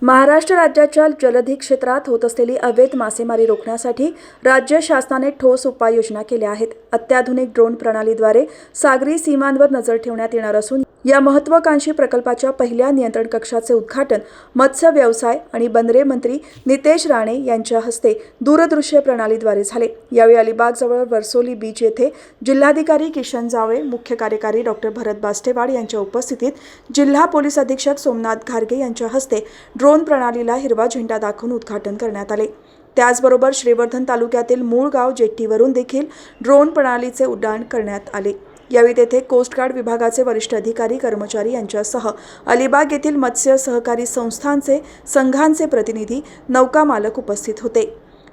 महाराष्ट्र राज्याच्या जलधी क्षेत्रात होत असलेली अवैध मासेमारी रोखण्यासाठी राज्य शासनाने ठोस उपाययोजना केल्या आहेत. अत्याधुनिक ड्रोन प्रणालीद्वारे सागरी सीमांवर नजर ठेवण्यात येणार असून या महत्त्वाकांक्षी प्रकल्पाच्या पहिल्या नियंत्रण कक्षाचे उद्घाटन मत्स्य व्यवसाय आणि बंदरे मंत्री नितेश राणे यांच्या हस्ते दूरदृश्य प्रणालीद्वारे झाले. यावेळी अलिबागजवळ वर्सोली बीच येथे जिल्हाधिकारी किशन जावळे, मुख्य कार्यकारी डॉक्टर भरत बास्टेवाड यांच्या उपस्थितीत जिल्हा पोलीस अधीक्षक सोमनाथ घारगे यांच्या हस्ते ड्रोन प्रणालीला हिरवा झेंडा दाखवून उद्घाटन करण्यात आले. त्याचबरोबर श्रीवर्धन तालुक्यातील मूळगाव जेट्टीवरून देखील ड्रोन प्रणालीचे उड्डाण करण्यात आले. यावेळी तेथे कोस्टगार्ड विभागाचे वरिष्ठ अधिकारी कर्मचारी यांच्यासह अलिबाग येथील मत्स्य सहकारी संघांचे प्रतिनिधी, नौका मालक उपस्थित होते.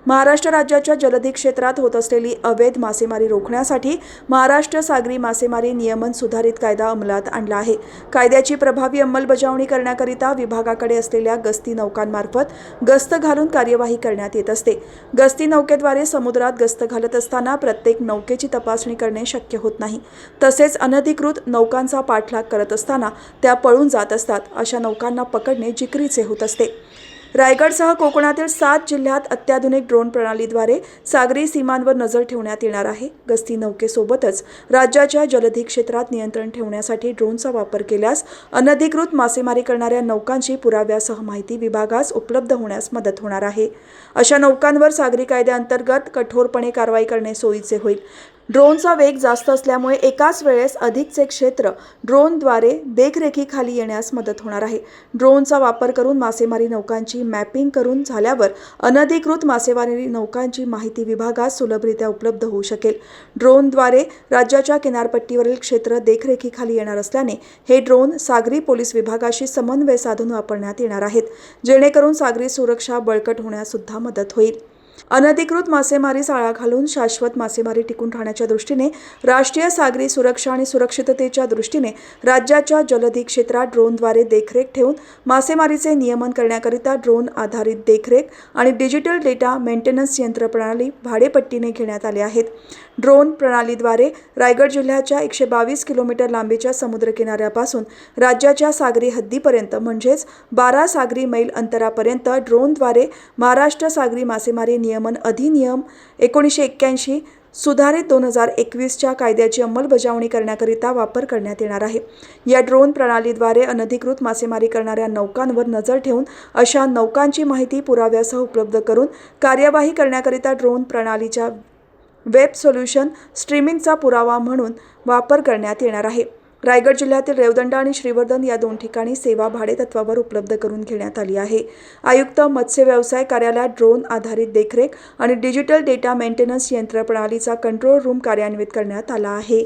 महाराष्ट्र राज्याच्या जलधी क्षेत्रात होत असलेली अवैध मासेमारी रोखण्यासाठी महाराष्ट्र सागरी मासेमारी नियमन सुधारित कायदा अंमलात आणला आहे. कायद्याची प्रभावी अंमलबजावणी करण्याकरिता विभागाकडे असलेल्या गस्ती नौकांमार्फत गस्त घालून कार्यवाही करण्यात येत असते. गस्ती नौकेद्वारे समुद्रात गस्त घालत असताना प्रत्येक नौकेची तपासणी करणे शक्य होत नाही. तसेच अनधिकृत नौकांचा पाठलाग करत असताना त्या पळून जात असतात. अशा नौकांना पकडणे जिकिरीचे होत असते. रायगडसह कोकणातील 7 जिल्ह्यात अत्याधुनिक ड्रोन प्रणालीद्वारे सागरी सीमांवर नजर ठेवण्यात येणार आहे. गस्ती नौकेसोबतच राज्याच्या जलधी क्षेत्रात नियंत्रण ठेवण्यासाठी ड्रोनचा वापर केल्यास अनधिकृत मासेमारी करणाऱ्या नौकांची पुराव्यासह माहिती विभागास उपलब्ध होण्यास मदत होणार आहे. अशा नौकांवर सागरी कायद्याअंतर्गत कठोरपणे कारवाई करणे सोयीचे होईल. ड्रोनचा वेग जास्त असल्यामुळे एकाच वेळेस अधिकचे क्षेत्र ड्रोनद्वारे देखरेखीखाली येण्यास मदत होणार आहे. ड्रोनचा वापर करून मासेमारी नौकांची मॅपिंग करून झाल्यावर अनधिकृत मासेमारी नौकांची माहिती विभागास सुलभरित्या उपलब्ध होऊ शकेल. ड्रोनद्वारे राज्याच्या किनारपट्टीवरील क्षेत्र देखरेखीखाली येणार असल्याने हे ड्रोन सागरी पोलीस विभागाशी समन्वय साधून वापरण्यात येणार आहेत, जेणेकरून सागरी सुरक्षा बळकट होण्यास सुद्धा मदत होईल. अनधिकृत मासेमारीस आळा घालून शाश्वत मासेमारी टिकून राहण्याच्या दृष्टीने राष्ट्रीय सागरी सुरक्षा आणि सुरक्षिततेच्या दृष्टीने राज्याच्या जलधी क्षेत्रात ड्रोनद्वारे देखरेख ठेवून मासेमारीचे नियमन करण्याकरिता ड्रोन आधारित देखरेख आणि डिजिटल डेटा मेंटेनन्स यंत्रप्रणाली भाडेपट्टीने घेण्यात आले आहेत. ड्रोन प्रणालीद्वारे रायगड जिल्ह्याच्या 122 किलोमीटर लांबीच्या समुद्रकिनाऱ्यापासून राज्याच्या सागरी हद्दीपर्यंत म्हणजेच 12 सागरी मैल अंतरापर्यंत ड्रोनद्वारे महाराष्ट्र सागरी मासेमारी नियमन अधिनियम 1981 सुधारित 2021च्या कायद्याची अंमलबजावणी करण्याकरिता वापर करण्यात येणार आहे. या ड्रोन प्रणालीद्वारे अनधिकृत मासेमारी करणाऱ्या नौकांवर नजर ठेवून अशा नौकांची माहिती पुराव्यासह उपलब्ध करून कार्यवाही करण्याकरिता ड्रोन प्रणालीच्या वेब सोल्यूशन स्ट्रीमिंगचा पुरावा म्हणून वापर करण्यात येणार आहे. रायगड जिल्ह्यातील रेवदंडा आणि श्रीवर्धन या 2 ठिकाणी सेवा भाडेतत्वावर उपलब्ध करून घेण्यात आली आहे. आयुक्त मत्स्य व्यवसाय कार्यालयात ड्रोन आधारित देखरेख आणि डिजिटल डेटा मेंटेनन्स यंत्रप्रणालीचा कंट्रोल रूम कार्यान्वित करण्यात आला आहे.